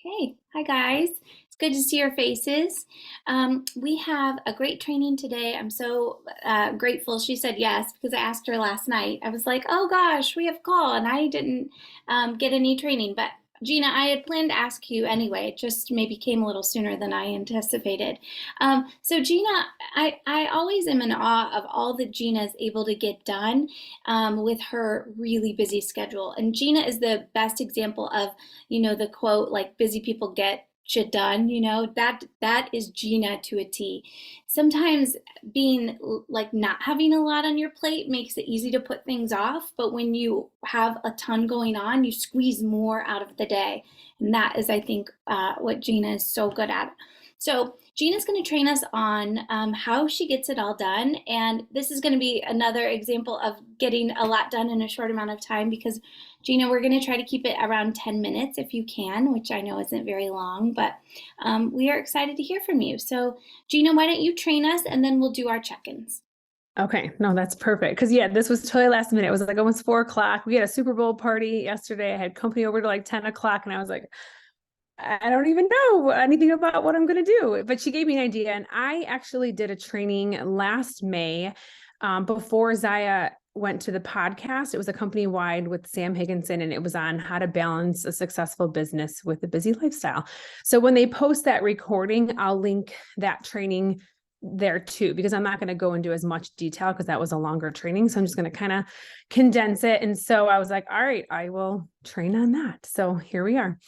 Hey, hi guys. It's good to see your faces. We have a great training today. I'm so grateful she said yes because I asked her last night. I was like, oh gosh, we have a call and I didn't get any training. But Gina, I had planned to ask you anyway. It just maybe came a little sooner than I anticipated. So Gina, I always am in awe of all that Gina is able to get done with her really busy schedule. And Gina is the best example of the quote, like busy people get shit done, that is Gina to a T. Sometimes being like not having a lot on your plate makes it easy to put things off, but when you have a ton going on, you squeeze more out of the day. And that is, I think, what Gina is so good at. So Gina's going to train us on how she gets it all done. And this is going to be another example of getting a lot done in a short amount of time because, Gina, we're going to try to keep it around 10 minutes if you can, which I know isn't very long, but we are excited to hear from you. So, Gina, why don't you train us and then we'll do our check-ins. Okay. No, that's perfect. Cause yeah, this was totally last minute. It was like almost 4 o'clock. We had a Super Bowl party yesterday. I had company over to like 10 o'clock and I was like, I don't even know anything about what I'm going to do. But she gave me an idea. And I actually did a training last May before Zaya went to the podcast. It was a company wide with Sam Higginson, and it was on how to balance a successful business with a busy lifestyle. So when they post that recording, I'll link that training there too, because I'm not going to go into as much detail because that was a longer training. So I'm just going to kind of condense it. And so I was like, all right, I will train on that. So here we are.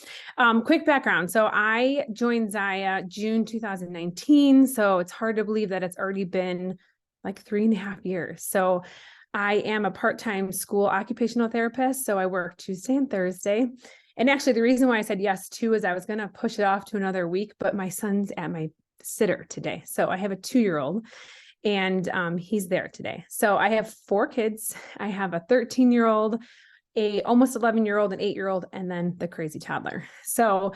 Quick background. So I joined Zaya June 2019. So it's hard to believe that it's already been like 3.5 years. So I am a part-time school occupational therapist. So I work Tuesday and Thursday. And actually the reason why I said yes too is I was going to push it off to another week, but my son's at my sitter today. So I have a 2-year-old and he's there today. So I have 4 kids. I have a 13-year-old, a almost 11-year-old, an 8-year-old, and then the crazy toddler. So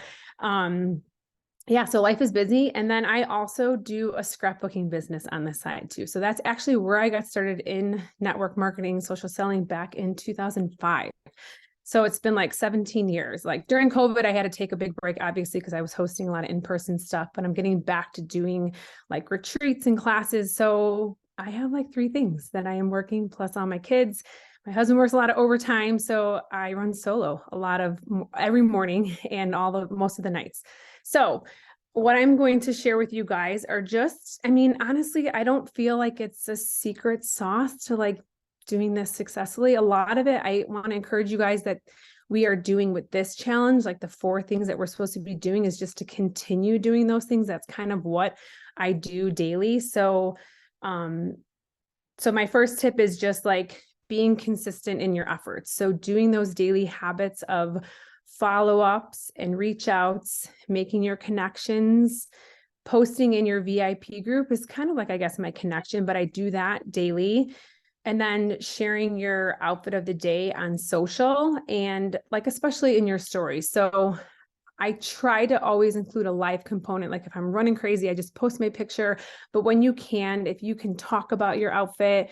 yeah, so life is busy. And then I also do a scrapbooking business on the side too. So that's actually where I got started in network marketing, social selling back in 2005. So it's been like 17 years. Like during COVID, I had to take a big break, obviously, because I was hosting a lot of in-person stuff, but I'm getting back to doing like retreats and classes. So I have like 3 things that I am working plus all my kids. My husband works a lot of overtime. So I run solo a lot of every morning and most of the nights. So what I'm going to share with you guys are just, I mean, honestly, I don't feel like it's a secret sauce to like doing this successfully. A lot of it, I want to encourage you guys that we are doing with this challenge, like the 4 things that we're supposed to be doing is just to continue doing those things. That's kind of what I do daily. So my first tip is just like being consistent in your efforts. So doing those daily habits of follow-ups and reach outs, making your connections, posting in your VIP group is kind of like, I guess, my connection, but I do that daily. And then sharing your outfit of the day on social and like, especially in your stories. So I try to always include a live component. Like if I'm running crazy, I just post my picture, but when you can, if you can talk about your outfit,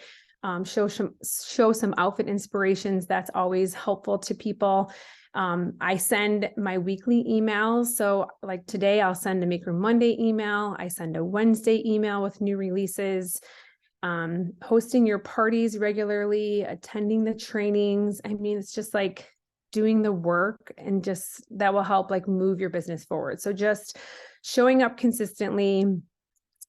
show some outfit inspirations, that's always helpful to people. I send my weekly emails. So like today I'll send a Make Room Monday email. I send a Wednesday email with new releases. Hosting your parties regularly, attending the trainings. I mean, it's just like doing the work and just that will help like move your business forward. So just showing up consistently,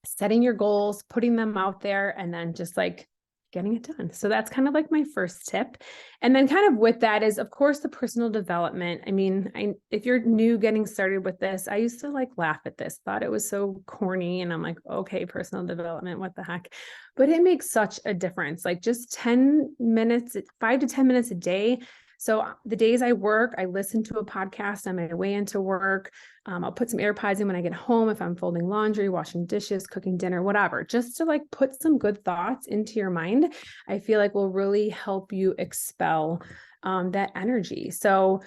setting your goals, putting them out there, and then just like getting it done. So that's kind of like my first tip. And then kind of with that is, of course, the personal development. I mean, if you're new getting started with this, I used to like laugh at this, thought it was so corny. And I'm like, okay, personal development, what the heck? But it makes such a difference. Like just 10 minutes, 5 to 10 minutes a day. So the days I work, I listen to a podcast on my way into work. I'll put some AirPods in when I get home, if I'm folding laundry, washing dishes, cooking dinner, whatever, just to like put some good thoughts into your mind. I feel like will really help you expel that energy. So,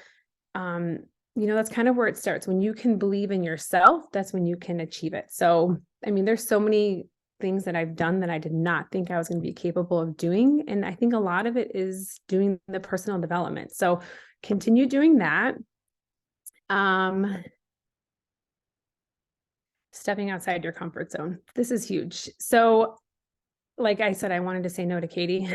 that's kind of where it starts. When you can believe in yourself, that's when you can achieve it. So, I mean, there's so many things that I've done that I did not think I was going to be capable of doing. And I think a lot of it is doing the personal development. So continue doing that. stepping outside your comfort zone. This is huge. So like I said, I wanted to say no to Katie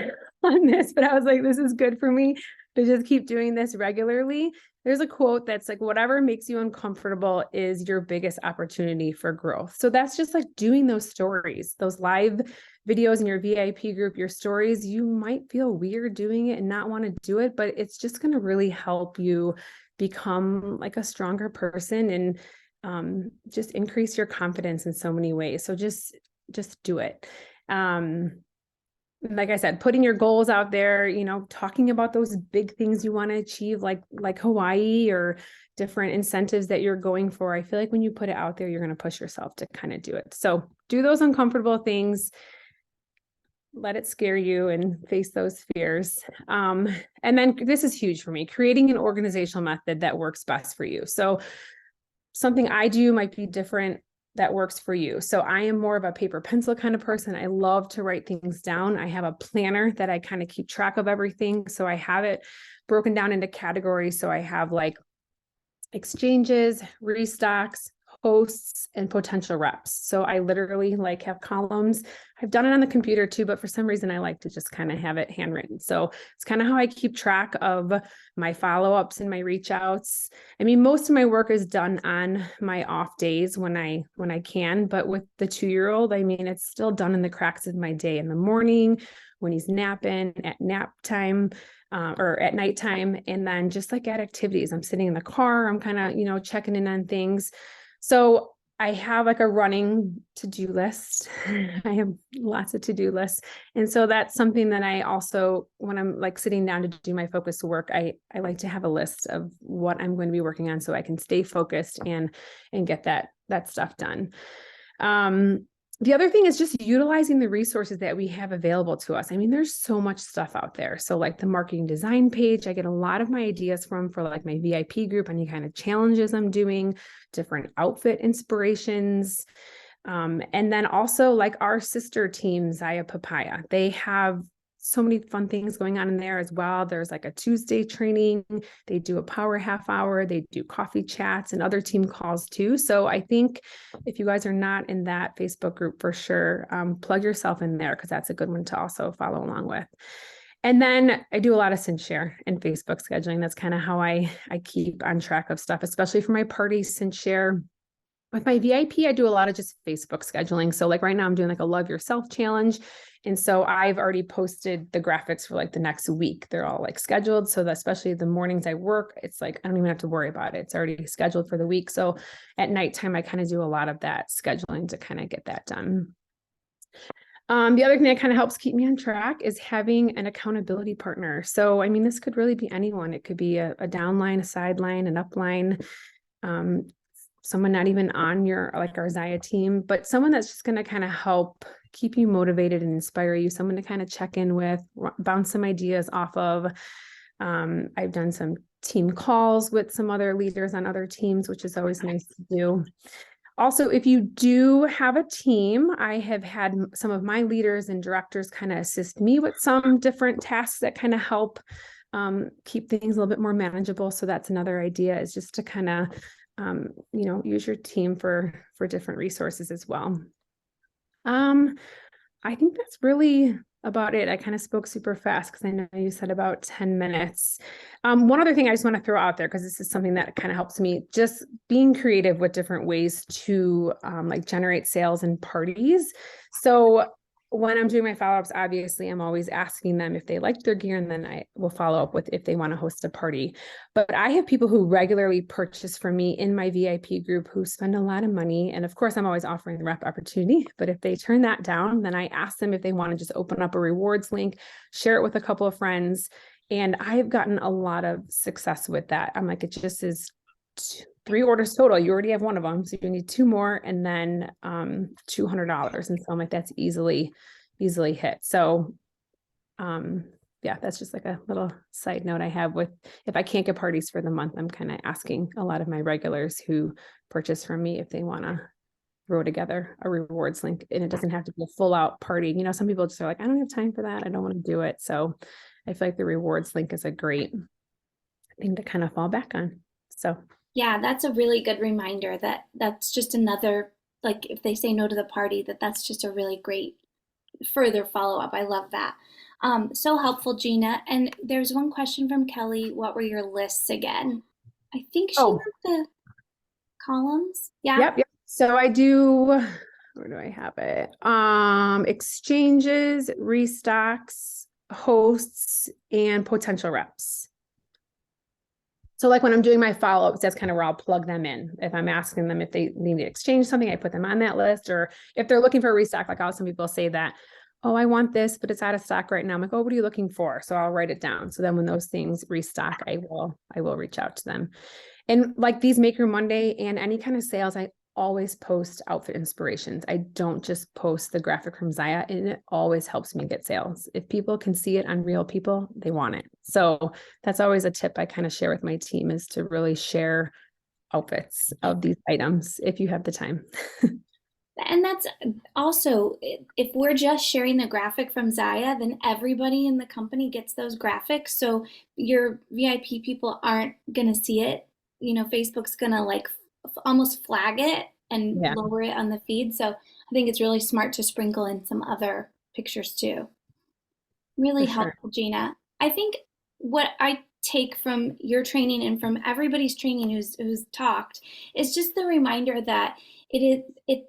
on this, but I was like, this is good for me to just keep doing this regularly. There's a quote that's like, whatever makes you uncomfortable is your biggest opportunity for growth. So that's just like doing those stories, those live videos in your VIP group, your stories. You might feel weird doing it and not want to do it, but it's just going to really help you become like a stronger person and just increase your confidence in so many ways. So just do it. Like I said, putting your goals out there, you know, talking about those big things you want to achieve, like Hawaii or different incentives that you're going for. I feel like when you put it out there, you're going to push yourself to kind of do it. So do those uncomfortable things, let it scare you and face those fears. And then this is huge for me, creating an organizational method that works best for you. So something I do might be different that works for you. So I am more of a paper pencil kind of person. I love to write things down. I have a planner that I kind of keep track of everything. So I have it broken down into categories. So I have like exchanges, restocks, hosts, and potential reps. So I literally like have columns. I've done it on the computer too, but for some reason I like to just kind of have it handwritten. So it's kind of how I keep track of my follow-ups and my reach outs. I mean, most of my work is done on my off days when I can, but with the 2-year-old, I mean, it's still done in the cracks of my day in the morning, when he's napping, at nap time, or at nighttime, and then just like at activities. I'm sitting in the car, I'm kind of, you know, checking in on things. So I have like a running to-do list. I have lots of to-do lists. And so that's something that I also, when I'm like sitting down to do my focused work, I like to have a list of what I'm going to be working on so I can stay focused and get that stuff done. The other thing is just utilizing the resources that we have available to us. I mean, there's so much stuff out there. So like the marketing design page, I get a lot of my ideas from for like my VIP group, any kind of challenges I'm doing, different outfit inspirations. And then also like our sister team, Zaya Papaya, they have so many fun things going on in there as well. There's like a Tuesday training. They do a power half hour. They do coffee chats and other team calls too. So I think if you guys are not in that Facebook group for sure, plug yourself in there because that's a good one to also follow along with. And then I do a lot of Cinch Share and Facebook scheduling. That's kind of how I keep on track of stuff, especially for my parties. Cinch Share. With my VIP, I do a lot of just Facebook scheduling. So like right now I'm doing like a Love Yourself challenge. And so I've already posted the graphics for like the next week. They're all like scheduled. So that especially the mornings I work, it's like, I don't even have to worry about it. It's already scheduled for the week. So at nighttime, I kind of do a lot of that scheduling to kind of get that done. The other thing that kind of helps keep me on track is having an accountability partner. So, I mean, this could really be anyone. It could be a downline, a sideline, an upline, someone not even on your, like our Zaya team, but someone that's just going to kind of help keep you motivated and inspire you, someone to kind of check in with, bounce some ideas off of. I've done some team calls with some other leaders on other teams, which is always nice to do. Also, if you do have a team, I have had some of my leaders and directors kind of assist me with some different tasks that kind of help keep things a little bit more manageable. So that's another idea, is just to kind of you know, use your team for different resources as well. I think that's really about it. I kind of spoke super fast because I know you said about 10 minutes. One other thing I just want to throw out there, because this is something that kind of helps me, just being creative with different ways to like generate sales and parties. So when I'm doing my follow-ups, obviously I'm always asking them if they liked their gear, and then I will follow up with if they want to host a party. But I have people who regularly purchase from me in my VIP group who spend a lot of money. And of course, I'm always offering the rep opportunity. But if they turn that down, then I ask them if they want to just open up a rewards link, share it with a couple of friends. And I've gotten a lot of success with that. I'm like, it just is 3 orders total. You already have one of them, so you need 2 more, and then $200. And so I'm like, that's easily hit. So yeah, that's just like a little side note I have with, if I can't get parties for the month, I'm kind of asking a lot of my regulars who purchase from me if they want to throw together a rewards link. And it doesn't have to be a full out party. You know, some people just are like, I don't have time for that. I don't want to do it. So I feel like the rewards link is a great thing to kind of fall back on. So Yeah, that's a really good reminder that that's just another like if they say no to the party, that's just a really great further follow up. I love that. So helpful, Gina. And there's one question from Kelly. What were your lists again? I think she Oh, meant the columns. Yeah. yep, yep. So I do, where do I have it? Exchanges, restocks, hosts, and potential reps. So like when I'm doing my follow-ups, that's kind of where I'll plug them in. If I'm asking them if they need to exchange something, I put them on that list. Or if they're looking for a restock, like how some people say that, oh, I want this, but it's out of stock right now. I'm like, oh, what are you looking for? So I'll write it down. So then when those things restock, I will reach out to them. And like these Maker Monday and any kind of sales, I always post outfit inspirations. I don't just post the graphic from Zaya, and it always helps me get sales. If people can see it on real people, they want it. So that's always a tip I kind of share with my team, is to really share outfits of these items if you have the time. And that's also, if we're just sharing the graphic from Zaya, then everybody in the company gets those graphics. So your VIP people aren't going to see it. Facebook's going to like almost flag it and Yeah, lower it on the feed. So I think it's really smart to sprinkle in some other pictures too. Really for sure. helpful, Gina. I think what I take from your training and from everybody's training who's talked is just the reminder that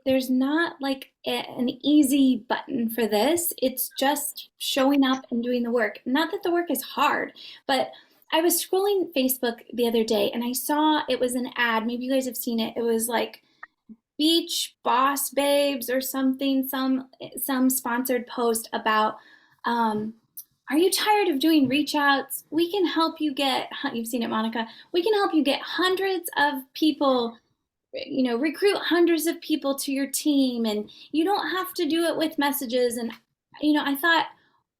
there's not like an easy button for this. It's just showing up and doing the work. Not that the work is hard, but I was scrolling Facebook the other day and I saw it was an ad. Maybe you guys have seen it. It was like Beach Boss Babes or something, some sponsored post about um, are you tired of doing reach outs? We can help you get, you've seen it, Monica. We can help you get hundreds of people, recruit hundreds of people to your team, and you don't have to do it with messages. And, I thought,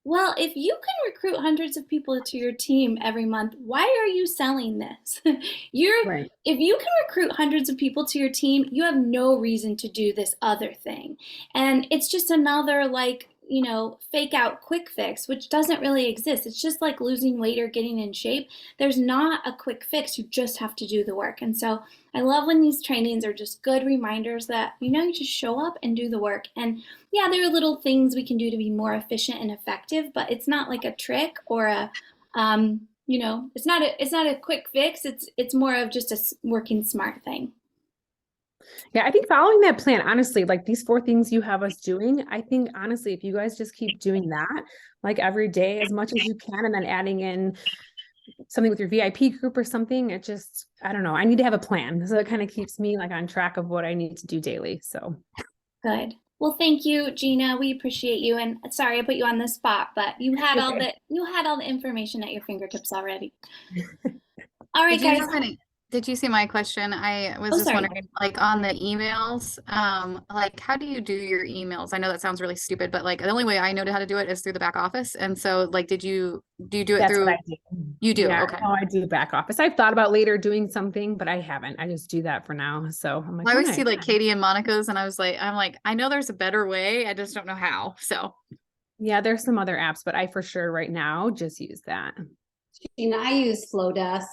well, if you can recruit hundreds of people to your team every month, why are you selling this? Right. If you can recruit hundreds of people to your team, you have no reason to do this other thing. And it's just another like, fake out quick fix, which doesn't really exist. It's just like losing weight or getting in shape. There's not a quick fix. You just have to do the work. And so I love when these trainings are just good reminders that, you just show up and do the work. And yeah, there are little things we can do to be more efficient and effective, but it's not like a trick or it's not a quick fix. It's more of just a working smart thing. Yeah, I think following that plan, honestly, like these 4 things you have us doing, I think honestly, if you guys just keep doing that, like every day as much as you can, and then adding in something with your VIP group or something, it just, I don't know, I need to have a plan. So it kind of keeps me like on track of what I need to do daily. So Good. Well, thank you, Gina. We appreciate you. And sorry I put you on the spot, but okay. you had all the information at your fingertips already. All right, Did you guys. have any, did you see my question? I was Oh, just sorry. wondering, like on the emails, like how do you do your emails? I know that sounds really stupid, but like the only way I know how to do it is through the back office. And so like, do you do it That's what I through, do. you do? Yeah, Okay. no, I do back office. I've thought about later doing something, but I haven't. I just do that for now. So I'm like, I when always I see like Katie and Monica's and I'm like, I know there's a better way. I just don't know how. So, yeah, there's some other apps, but I for sure right now just use that. I use Flowdesk.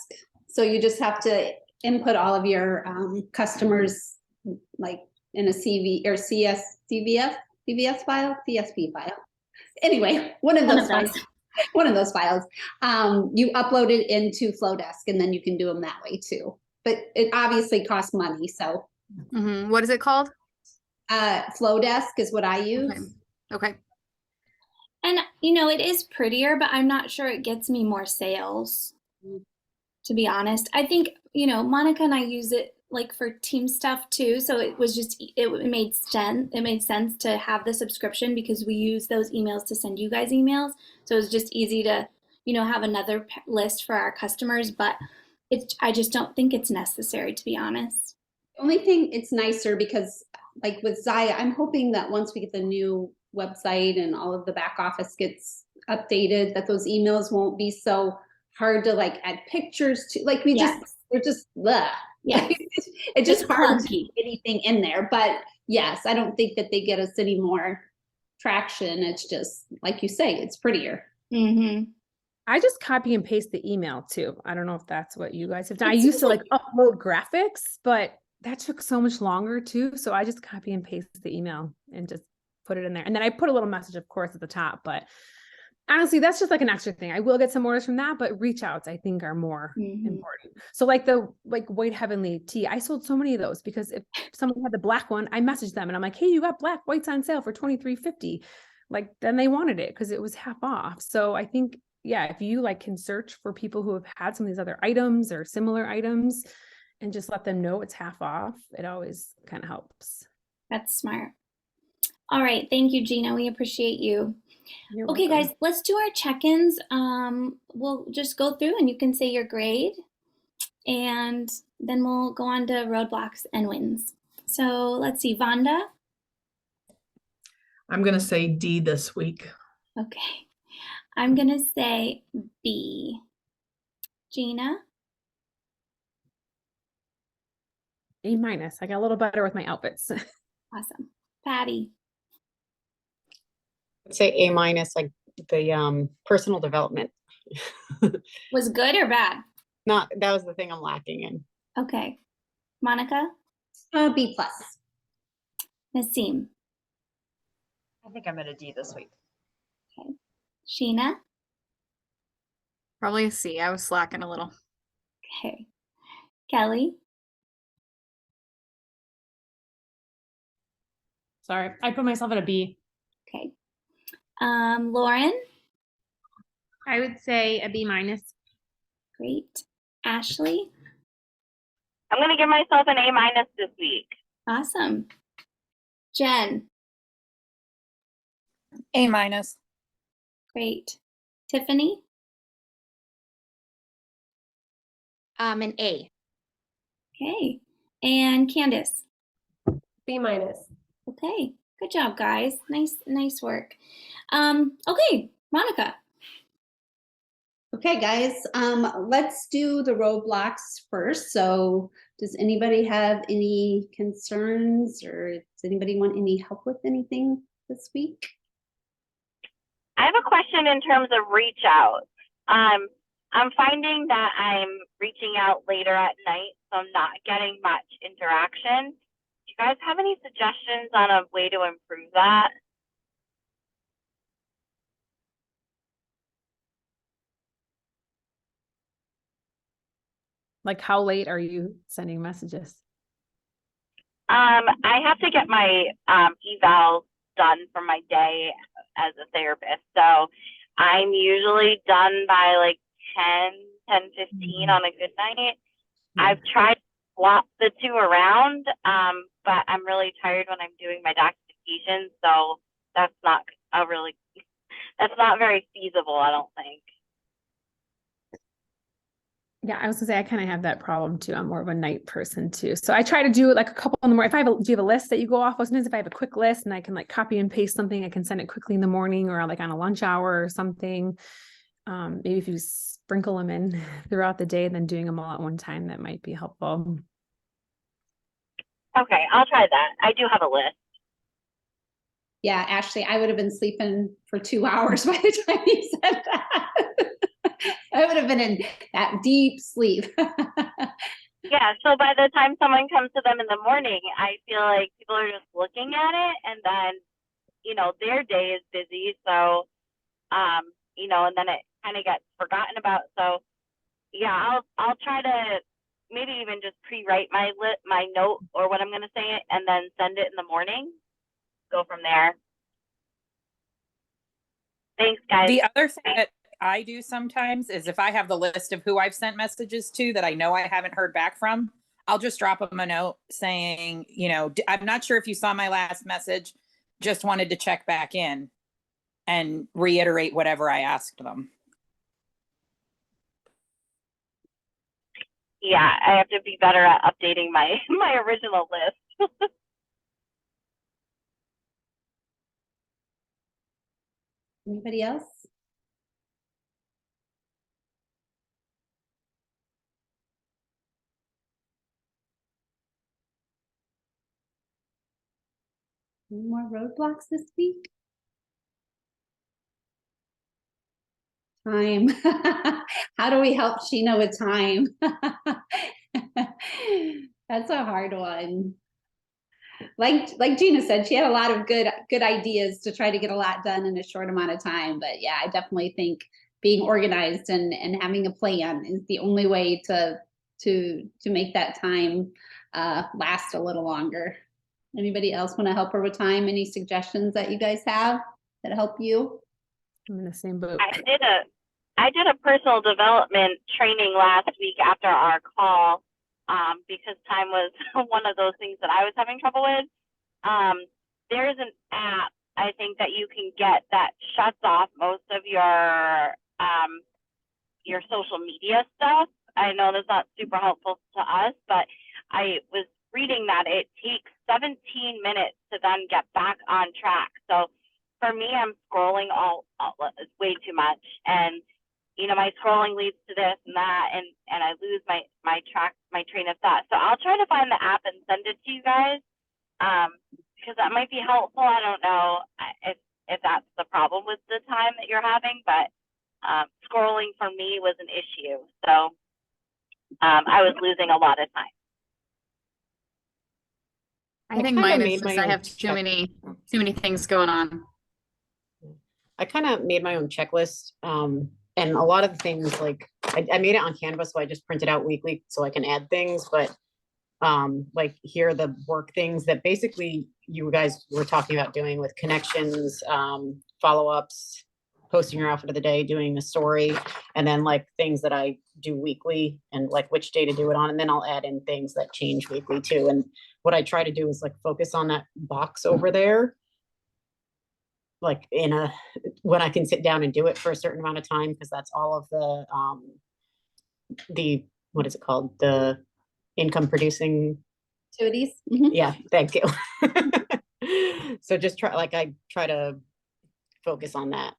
So you just have to input all of your customers like in a CV or CVS file, CSV file. Anyway, one of those files. One of those files. You upload it into Flowdesk and then you can do them that way too. But it obviously costs money. So what is it called? Flowdesk is what I use. Okay. And it is prettier, but I'm not sure it gets me more sales, to be honest. I think, Monica and I use it like for team stuff too. So it made sense. It made sense to have the subscription because we use those emails to send you guys emails. So it was just easy to, have another list for our customers, but I just don't think it's necessary, to be honest. The only thing, it's nicer because like with Zaya, I'm hoping that once we get the new website and all of the back office gets updated, that those emails won't be so hard to like add pictures to, like they're just blah. Yeah. It's just It's hard to clunky. get anything in there. But yes, I don't think that they get us any more traction. It's just like you say, it's prettier. Mm-hmm. I just copy and paste the email too. I don't know if that's what you guys have done. I used to like upload graphics, but that took so much longer too. So I just copy and paste the email and just put it in there. And then I put a little message, of course, at the top, but honestly, that's just like an extra thing. I will get some orders from that, but reach outs I think are more important. So like the White Heavenly tea, I sold so many of those because if someone had the black one, I messaged them and I'm like, hey, you got black whites on sale for $23.50. Like then they wanted it because it was half off. So I think, yeah, if you like can search for people who have had some of these other items or similar items and just let them know it's half off, it always kind of helps. That's smart. All right. Thank you, Gina. We appreciate you. You're Okay, welcome. guys, let's do our check-ins. We'll just go through and you can say your grade and then we'll go on to roadblocks and wins. So let's see, Vonda. I'm going to say D this week. Okay. I'm going to say B. Gina. A-. I got a little better with my outfits. Awesome. Patty. I'd say A-, like the personal development. Was good or bad? That was the thing I'm lacking in. Okay. Monica. B+. Nassim. I think I'm at a D this week. Okay. Sheena. Probably a C. I was slacking a little. Okay. Kelly. Sorry, I put myself at a B. Okay. Lauren. I would say a B-. Great. Ashley. I'm going to give myself an A- this week. Awesome. Jen. A-. Great. Tiffany. An A. Okay. And Candace. B-. Okay. Good job, guys. Nice work. Okay, Monica. Okay, guys, let's do the roadblocks first. So does anybody have any concerns or does anybody want any help with anything this week? I have a question in terms of reach out. I'm finding that I'm reaching out later at night, so I'm not getting much interaction. Do you guys have any suggestions on a way to improve that? Like how late are you sending messages? I have to get my evals done for my day as a therapist. So I'm usually done by like 10:15 on a good night. I've tried to swap the two around, but I'm really tired when I'm doing my documentation. So that's not very feasible, I don't think. Yeah, I was gonna say I kind of have that problem too. I'm more of a night person too. So I try to do it like a couple in the morning. Do you have a list that you go off of? Sometimes if I have a quick list and I can like copy and paste something, I can send it quickly in the morning or like on a lunch hour or something. Maybe if you sprinkle them in throughout the day, then doing them all at one time, that might be helpful. Okay, I'll try that. I do have a list. Yeah, Ashley, I would have been sleeping for 2 hours by the time you said that. I would have been in that deep sleep. Yeah, so by the time someone comes to them in the morning, I feel like people are just looking at it and then, their day is busy. So, and then it kind of gets forgotten about. So yeah, I'll try to maybe even just pre-write my note or what I'm going to say and then send it in the morning. Go from there. Thanks, guys. The other thing that I do sometimes is if I have the list of who I've sent messages to that I know I haven't heard back from, I'll just drop them a note saying, I'm not sure if you saw my last message, just wanted to check back in and reiterate whatever I asked them. Yeah, I have to be better at updating my original list. Anybody else? Any more roadblocks this week? Time. How do we help Sheena with time? That's a hard one. Like Gina said, she had a lot of good ideas to try to get a lot done in a short amount of time. But yeah, I definitely think being organized and having a plan is the only way to make that time last a little longer. Anybody else want to help her with time? Any suggestions that you guys have that help you? I'm in the same boat. I did a personal development training last week after our call, because time was one of those things that I was having trouble with. There's an app I think that you can get that shuts off most of your social media stuff. I know that's not super helpful to us, but I was reading that it takes 17 minutes to then get back on track. So for me, I'm scrolling way too much, and my scrolling leads to this and that, and I lose my train of thought. So I'll try to find the app and send it to you guys, because that might be helpful. I don't know if that's the problem with the time that you're having, but scrolling for me was an issue. So I was losing a lot of time. I I think kinda mine is made my just I own have too many things going on. I kind of made my own checklist. And a lot of the things like I made it on Canva, so I just print it out weekly so I can add things. But like here are the work things that basically you guys were talking about doing with connections, follow-ups, posting your outfit of the day, doing a story, and then like things that I do weekly and like which day to do it on. And then I'll add in things that change weekly too. And what I try to do is like focus on that box over there, like when I can sit down and do it for a certain amount of time, because that's all of the what is it called? The income producing. Activities. Mhm. Yeah, thank you. So just I try to focus on that.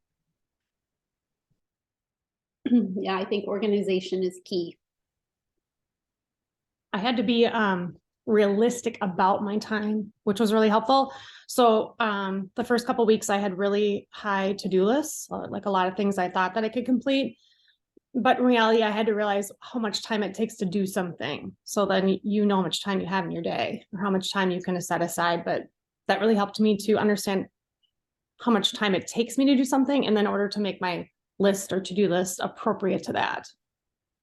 Yeah, I think organization is key. I had to be realistic about my time, which was really helpful. So the first couple weeks I had really high to-do lists, like a lot of things I thought that I could complete. But in reality, I had to realize how much time it takes to do something. So then you know how much time you have in your day or how much time you can set aside. But that really helped me to understand how much time it takes me to do something, and then in order to make my list or to-do list appropriate to that.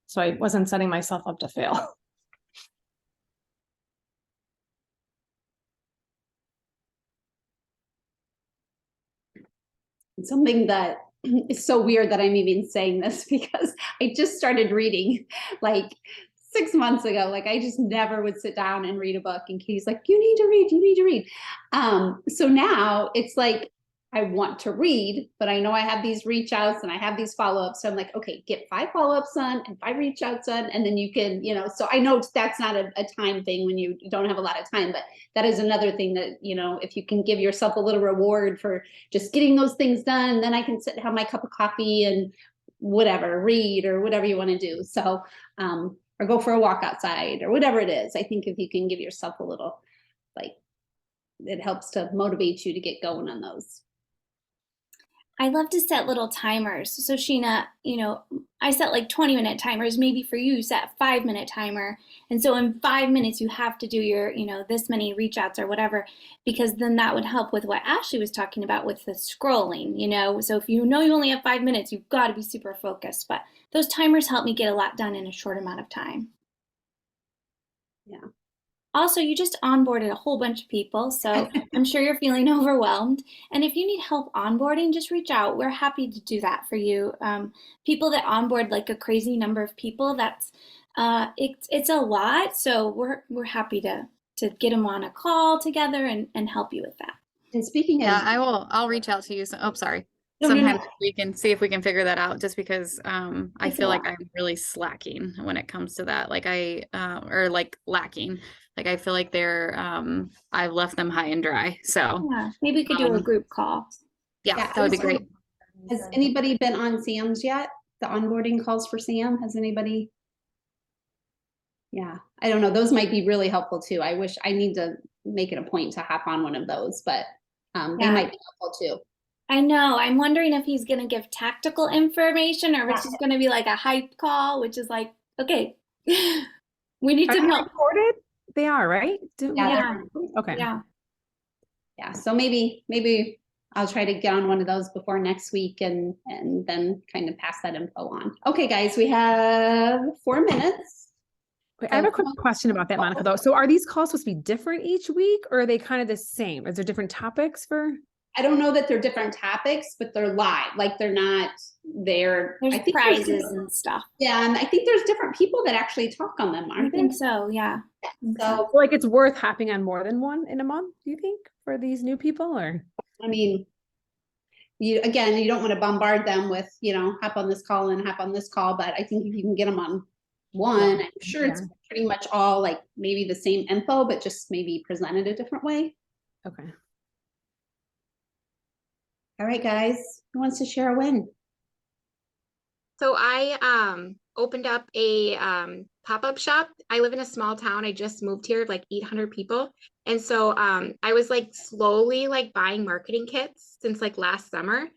So I wasn't setting myself up to fail. Something that is so weird that I'm even saying this because I just started reading like 6 months ago. Like I just never would sit down and read a book, and Katie's like, you need to read, you need to read. So now it's like I want to read, but I know I have these reach outs and I have these follow-ups. So I'm like, okay, get 5 follow-ups done and 5 reach outs done. And then you can, so I know that's not a time thing when you don't have a lot of time, but that is another thing that, if you can give yourself a little reward for just getting those things done, then I can sit and have my cup of coffee and whatever, read or whatever you want to do. So, or go for a walk outside or whatever it is. I think if you can give yourself a little, it helps to motivate you to get going on those. I love to set little timers. So Sheena, I set like 20-minute timers. Maybe for you, set a 5-minute timer. And so in 5 minutes, you have to do your, this many reach outs or whatever, because then that would help with what Ashley was talking about with the scrolling, So if you only have 5 minutes, you've got to be super focused. But those timers help me get a lot done in a short amount of time. Yeah. Also, you just onboarded a whole bunch of people, so I'm sure you're feeling overwhelmed. And if you need help onboarding, just reach out. We're happy to do that for you. People that onboard like a crazy number of people, that's it's a lot. So we're happy to get them on a call together and help you with that. And speaking of, I'll reach out to you. Sorry. No. Sometimes we can see if we can figure that out, just because I feel like I'm really slacking when it comes to that. Like or like lacking. Like I feel like I've left them high and dry. So yeah, maybe we could do a group call. Yeah, that would be great. Has anybody been on Sam's yet? The onboarding calls for Sam? Has anybody? Yeah, I don't know. Those might be really helpful too. I need to make it a point to hop on one of those, but they might be helpful too. I know. I'm wondering if he's going to give tactical information or if it's just going to be like a hype call, which is like, okay, we need to know. Recorded? They are, right? Yeah, Okay. Yeah. Yeah, so maybe I'll try to get on one of those before next week and then kind of pass that info on. Okay, guys, we have 4 minutes. Wait, I have a quick question about that, Monica, though. So are these calls supposed to be different each week, or are they kind of the same? Is there different topics for? I don't know that they're different topics, but they're live. Like they're not there. There's prizes and stuff. Yeah, and I think there's different people that actually talk on them, I aren't there? think so, yeah. So, Like it's worth hopping on more than one in a month, do you think, for these new people, or? I mean, you don't want to bombard them with, hop on this call and hop on this call, but I think if you can get them on one, I'm sure it's pretty much all like maybe the same info, but just maybe presented a different way. Okay. All right, guys, who wants to share a win? So I opened up a pop-up shop. I live in a small town. I just moved here, like 800 people. And so I was like slowly like buying marketing kits since like last summer.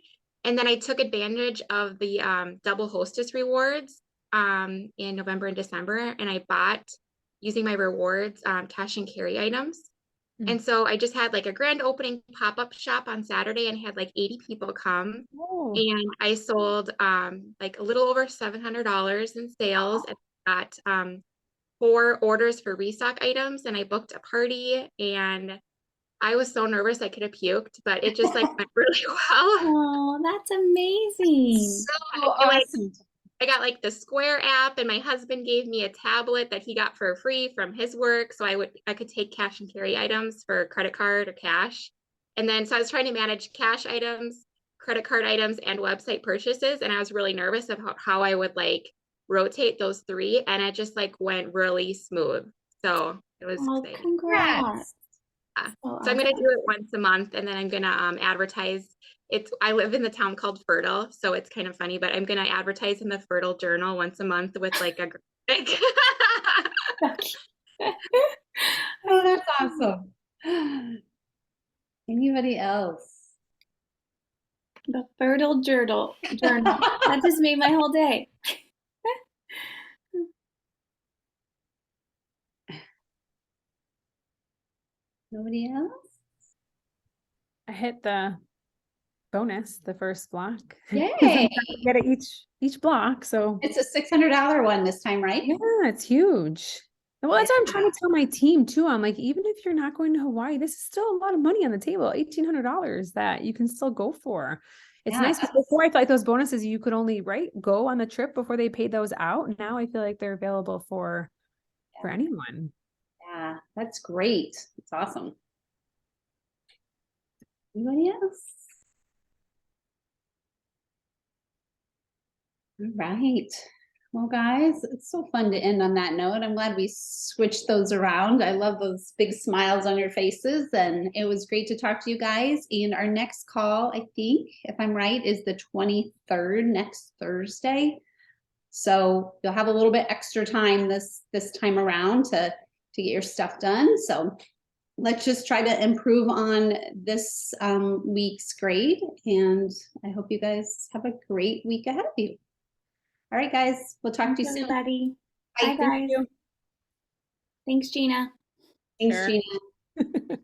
And then I took advantage of the double hostess rewards in November and December. And I bought, using my rewards, cash and carry items. And so I just had like a grand opening pop-up shop on Saturday and had like 80 people come. Oh. And I sold like a little over $700 in sales and got 4 orders for restock items. And I booked a party and I was so nervous I could have puked, but it just like went really well. Oh, that's amazing. So I feel like awesome. I got like the Square app, and my husband gave me a tablet that he got for free from his work. So I could take cash and carry items for credit card or cash. And then so I was trying to manage cash items, credit card items, and website purchases. And I was really nervous about how I would like rotate those 3. And it just like went really smooth. So it was exciting. Congrats. Yeah. So I'm gonna do it once a month, and then I'm gonna advertise. I live in the town called Fertile, so it's kind of funny, but I'm gonna advertise in the Fertile Journal once a month with like a graphic. Oh, that's awesome. Anybody else? The Fertile Journal. That just made my whole day. Nobody else? I hit the bonus, the first block. Yay! Get it each block, so It's a $600 one this time, right? yeah, it's huge. Well, that's what I'm trying to tell my team too. I'm like, even if you're not going to Hawaii, this is still a lot of money on the table, $1,800 that you can still go for. It's nice because before I feel like those bonuses you could only go on the trip before they paid those out. Now I feel like they're available for anyone. Yeah, that's great. It's awesome. Anybody else? All right. Well, guys, it's so fun to end on that note. I'm glad we switched those around. I love those big smiles on your faces, and it was great to talk to you guys. And our next call, I think, if I'm right, is the 23rd, next Thursday. So you'll have a little bit extra time this time around to get your stuff done. So let's just try to improve on this week's grade, and I hope you guys have a great week ahead of you. All right, guys, we'll talk to you soon. Everybody. Bye, Bye, guys. Thanks, Gina. Thanks, Gina.